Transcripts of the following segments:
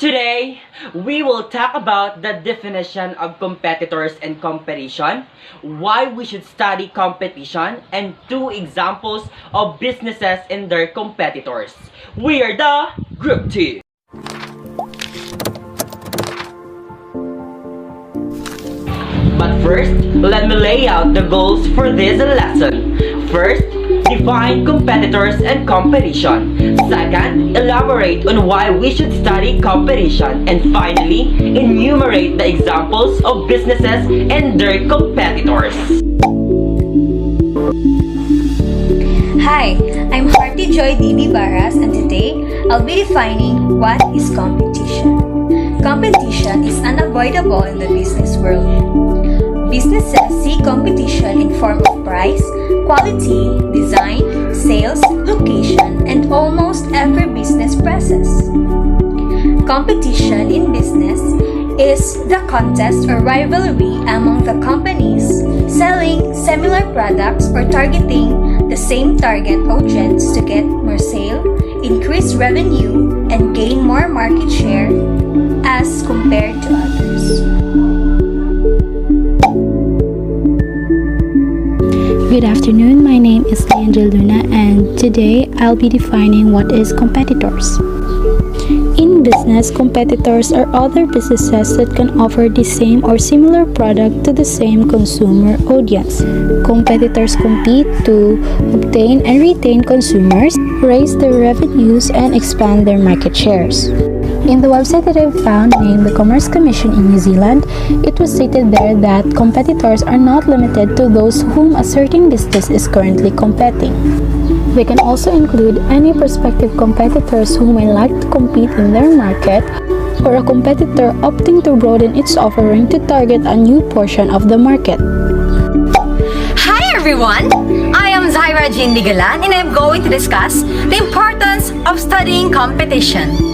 Today, we will talk about the definition of competitors and competition, why we should study competition, and two examples of businesses and their competitors. We are the Group 2. But first, let me lay out the goals for this lesson. First, define competitors and competition. Second, elaborate on why we should study competition. And finally, enumerate the examples of businesses and their competitors. Hi, I'm Harty Joy Dini Barras, and today I'll be defining what is competition. Competition is unavoidable in the business world. Businesses see competition in form of price, quality, design, sales, location, and almost every business process. Competition in business is the contest or rivalry among the companies selling similar products or targeting the same target audience to get more sale, increase revenue, and gain more market share as compared to others. Good afternoon, my name is Leandra Luna, and today I'll be defining what is competitors. In business, competitors are other businesses that can offer the same or similar product to the same consumer audience. Competitors compete to obtain and retain consumers, raise their revenues, and expand their market shares. In the website that I've found named the Commerce Commission in New Zealand, it was stated there that competitors are not limited to those whom a certain business is currently competing. They can also include any prospective competitors who may like to compete in their market, or a competitor opting to broaden its offering to target a new portion of the market. Hi everyone! I am Zaira Jean Digalan, and I'm going to discuss the importance of studying competition.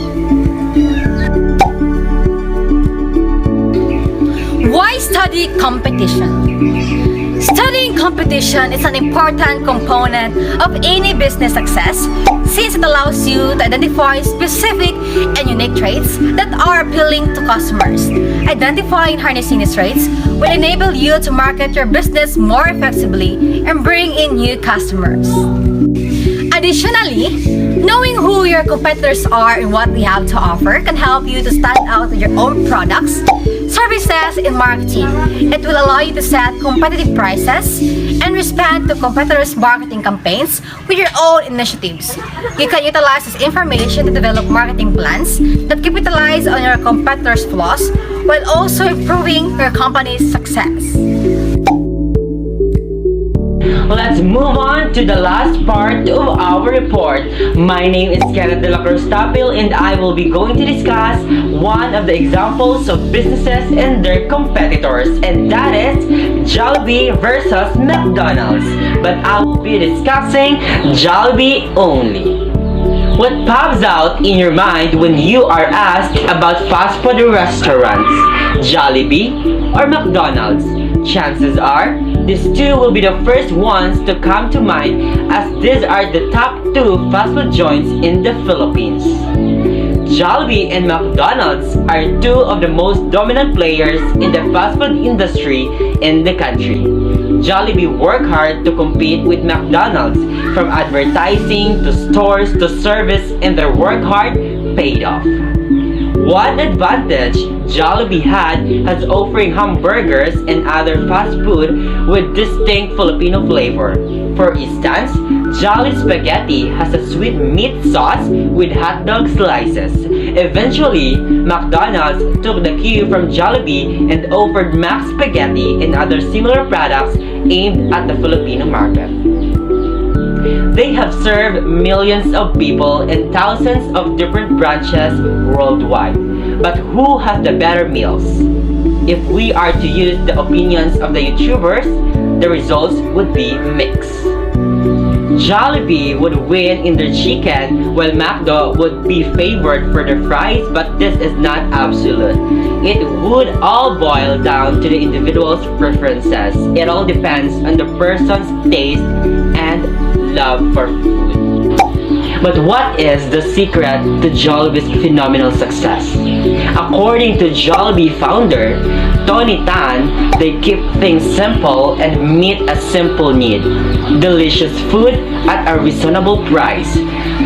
Why study competition? Studying competition is an important component of any business success since it allows you to identify specific and unique traits that are appealing to customers. Identifying and harnessing these traits will enable you to market your business more effectively and bring in new customers. Additionally, knowing who your competitors are and what they have to offer can help you to stand out with your own products, services, and marketing. It will allow you to set competitive prices and respond to competitors' marketing campaigns with your own initiatives. You can utilize this information to develop marketing plans that capitalize on your competitors' flaws while also improving your company's success. Let's move on to the last part of our report. My name is Kenneth De La Cruz Tapil, and I will be going to discuss one of the examples of businesses and their competitors, and that is Jollibee versus McDonald's. But I will be discussing Jollibee only. What pops out in your mind when you are asked about fast food restaurants, Jollibee or McDonald's? Chances are, these two will be the first ones to come to mind, as these are the top two fast food joints in the Philippines. Jollibee and McDonald's are two of the most dominant players in the fast food industry in the country. Jollibee work hard to compete with McDonald's, from advertising to stores to service, and their work hard paid off. One advantage Jollibee had has offering hamburgers and other fast food with distinct Filipino flavor. For instance, Jolly Spaghetti has a sweet meat sauce with hot dog slices. Eventually, McDonald's took the cue from Jollibee and offered Mac Spaghetti and other similar products aimed at the Filipino market. They have served millions of people in thousands of different branches worldwide. But who has the better meals? If we are to use the opinions of the YouTubers, the results would be mixed. Jollibee would win in their chicken, while McDo would be favored for their fries, but this is not absolute. It would all boil down to the individual's preferences. It all depends on the person's taste and love for food. But what is the secret to Jollibee's phenomenal success? According to Jollibee founder Tony Tan, they keep things simple and meet a simple need: delicious food at a reasonable price.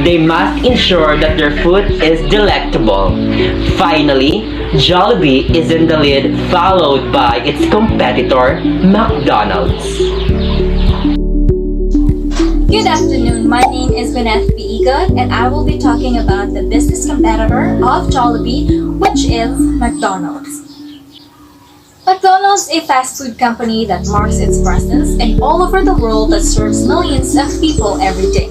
They must ensure that their food is delectable. Finally, Jollibee is in the lead, followed by its competitor, McDonald's. Good afternoon, my name is Gwyneth Biigot and I will be talking about the business competitor of Jollibee, which is McDonald's. McDonald's is a fast food company that marks its presence in all over the world that serves millions of people every day.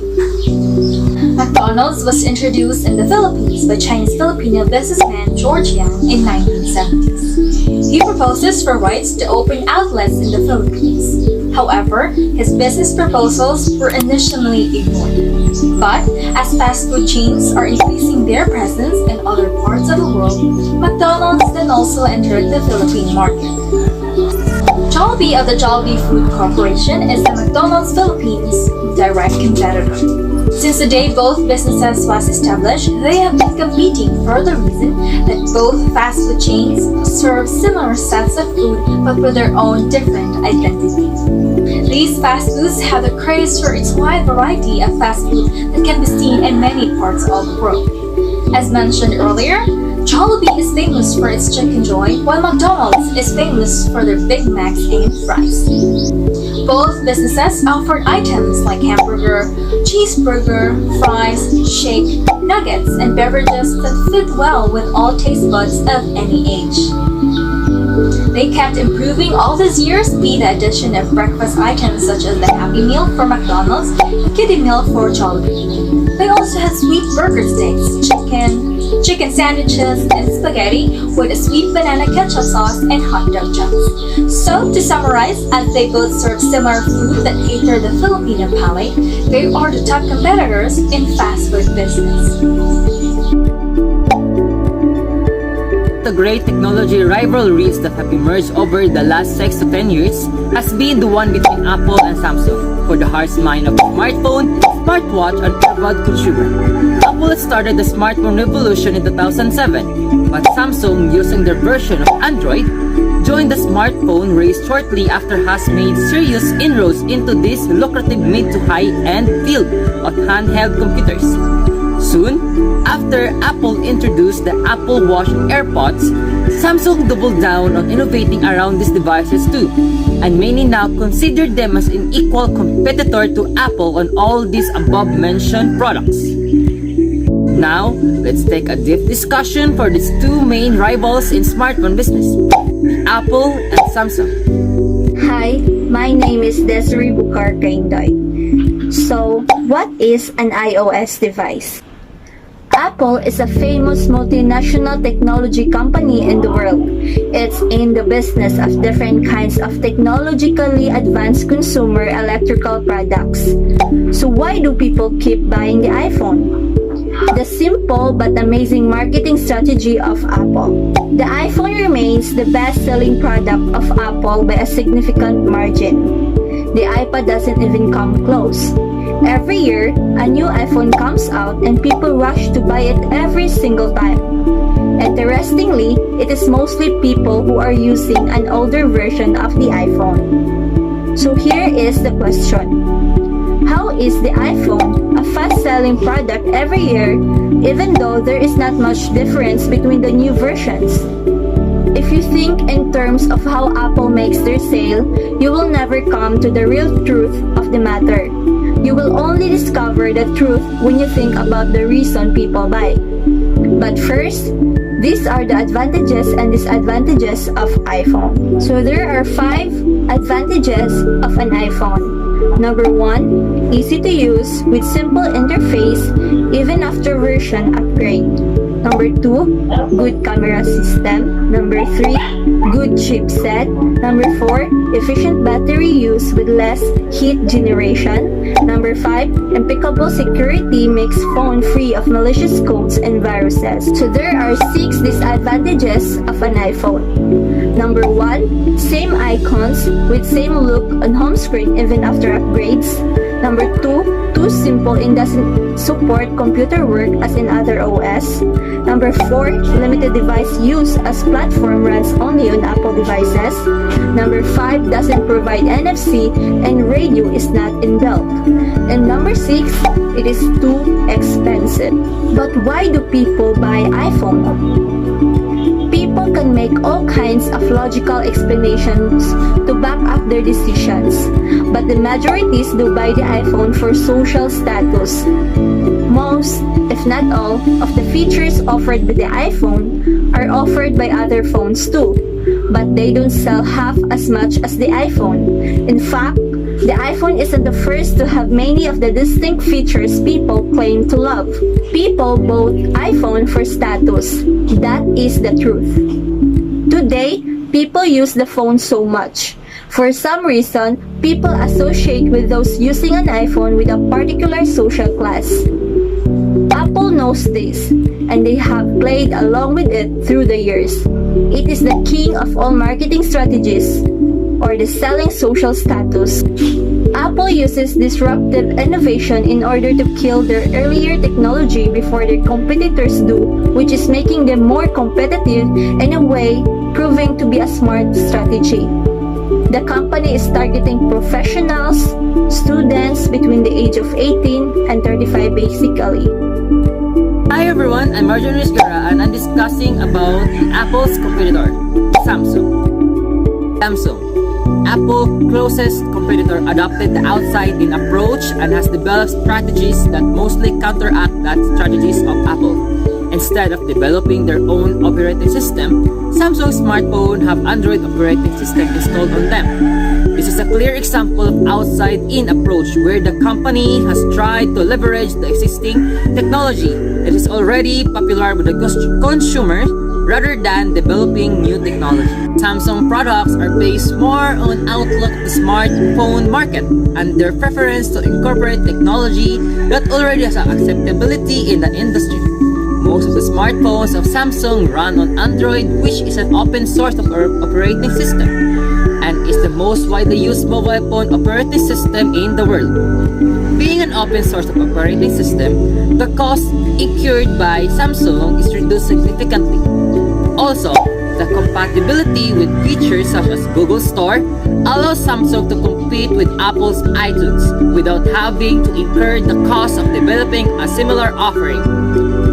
McDonald's was introduced in the Philippines by Chinese-Filipino businessman George Yang in 1970s. He proposes for rights to open outlets in the Philippines. However, his business proposals were initially ignored. But as fast food chains are increasing their presence in other parts of the world, McDonald's then also entered the Philippine market. Jollibee of the Jollibee Food Corporation is the McDonald's Philippines direct competitor. Since the day both businesses was established, they have been competing for the reason that both fast food chains serve similar sets of food but with their own different identities. These fast foods have the craze for its wide variety of fast food that can be seen in many parts of the world. As mentioned earlier, Jollibee is famous for its Chicken Joy, while McDonald's is famous for their Big Macs and fries. Both businesses offered items like hamburger, cheeseburger, fries, shake, nuggets, and beverages that fit well with all taste buds of any age. They kept improving all these years, be the addition of breakfast items such as the Happy Meal for McDonald's and Kiddie Meal for Jollibee. They also had sweet burger sticks, chicken sandwiches, and spaghetti with a sweet banana ketchup sauce and hot dog chunks. So, to summarize, as they both serve similar food that cater the Filipino palate, they are the top competitors in fast food business. The great technology rivalries that have emerged over the last 6 to 10 years has been the one between Apple and Samsung for the heart's mind of the smartphone, smartwatch, and earbud consumer. Apple started the smartphone revolution in 2007, but Samsung, using their version of Android, joined the smartphone race shortly after has made serious inroads into this lucrative mid to high-end field of handheld computers. Soon, after Apple introduced the Apple Watch and AirPods, Samsung doubled down on innovating around these devices too, and many now consider them as an equal competitor to Apple on all these above-mentioned products. Now, let's take a deep discussion for these two main rivals in smartphone business, Apple and Samsung. Hi, my name is Desiree Bukar Kaindoy. So, what is an iOS device? Apple is a famous multinational technology company in the world. It's in the business of different kinds of technologically advanced consumer electrical products. So why do people keep buying the iPhone? The simple but amazing marketing strategy of Apple. The iPhone remains the best-selling product of Apple by a significant margin. The iPad doesn't even come close. Every year, a new iPhone comes out and people rush to buy it every single time. Interestingly, it is mostly people who are using an older version of the iPhone. So here is the question. How is the iPhone a fast-selling product every year even though there is not much difference between the new versions? If you think in terms of how Apple makes their sale, you will never come to the real truth of the matter. You will only discover the truth when you think about the reason people buy. But first, these are the advantages and disadvantages of iPhone. So there are 5 advantages of an iPhone. Number 1, easy to use with simple interface even after version upgrade. Number 2, good camera system. Number 3, good chipset. Number 4, efficient battery use with less heat generation. Number 5, impeccable security makes phone free of malicious codes and viruses. So there are 6 disadvantages of an iPhone. Number 1, same icons with same look on home screen even after upgrades. Number 2, too simple and doesn't support computer work as in other OS. Number 4, limited device use as platform runs only on Apple devices. Number 5, doesn't provide NFC and radio is not inbuilt. And number 6, it is too expensive. But why do people buy iPhone? People can make all kinds of logical explanations to back up their decisions, but the majorities do buy the iPhone for social status. Most, if not all, of the features offered by the iPhone are offered by other phones too, but they don't sell half as much as the iPhone. In fact, the iPhone isn't the first to have many of the distinct features people claim to love. People bought iPhone for status. That is the truth. Today, people use the phone so much. For some reason, people associate with those using an iPhone with a particular social class. Apple knows this, and they have played along with it through the years. It is the king of all marketing strategies, or the selling social status. Apple uses disruptive innovation in order to kill their earlier technology before their competitors do, which is making them more competitive in a way proving to be a smart strategy. The company is targeting professionals, students between the age of 18 and 35 basically. Hi everyone, I'm Marjorie Riscara and I'm discussing about Apple's competitor, Samsung. Apple's closest competitor adopted the outside-in approach and has developed strategies that mostly counteract that strategies of Apple. Instead of developing their own operating system, Samsung smartphones have Android operating system installed on them. This is a clear example of outside-in approach where the company has tried to leverage the existing technology that is already popular with the consumers rather than developing new technology. Samsung products are based more on outlook of the smartphone market and their preference to incorporate technology that already has acceptability in the industry. Most of the smartphones of Samsung run on Android, which is an open source of operating system and is the most widely used mobile phone operating system in the world. Being an open source of operating system, the cost incurred by Samsung is reduced significantly. Also, the compatibility with features such as Google Store allows Samsung to compete with Apple's iTunes without having to incur the cost of developing a similar offering.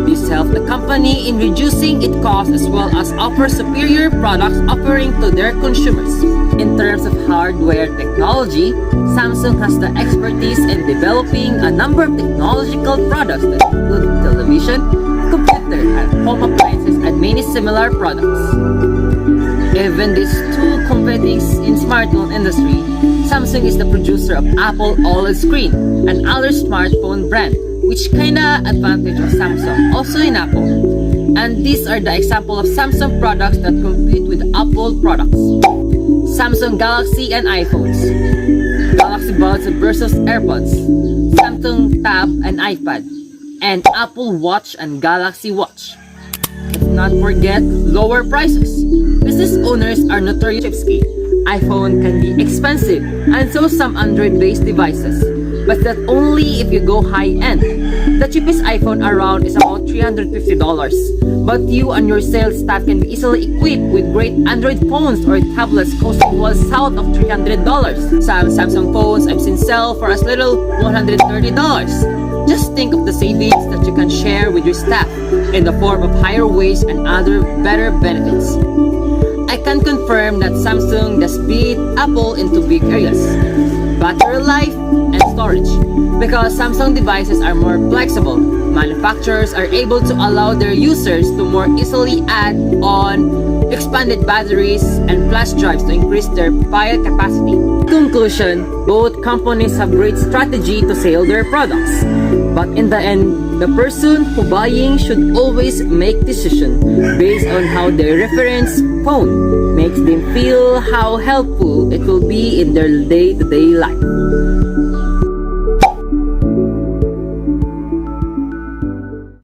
This helps the company in reducing its costs as well as offer superior products offering to their consumers. In terms of hardware technology, Samsung has the expertise in developing a number of technological products that include television, computer, and home appliances and many similar products. Even these two competing in smartphone industry, Samsung is the producer of Apple OLED screen, and other smartphone brand, which kinda advantage of Samsung, also in Apple. And these are the example of Samsung products that compete with Apple products. Samsung Galaxy and iPhones, Galaxy Buds versus AirPods, Samsung Tab and iPad, and Apple Watch and Galaxy Watch. Let's not forget lower prices. Business owners are notorious cheapskate. iPhone can be expensive and so some Android-based devices, but that only if you go high-end. The cheapest iPhone around is about $350, but you and your sales staff can be easily equipped with great Android phones or tablets costing well south of $300. Some Samsung phones I've seen sell for as little $130. Just think of the savings that you can share with your staff in the form of higher wage and other better benefits. I can confirm that Samsung does beat Apple into big areas: battery life and storage. Because Samsung devices are more flexible, manufacturers are able to allow their users to more easily add on expanded batteries and flash drives to increase their file capacity. In conclusion, both companies have great strategy to sell their products. But in the end, the person who buying should always make decision based on how their reference phone makes them feel, how helpful it will be in their day-to-day life.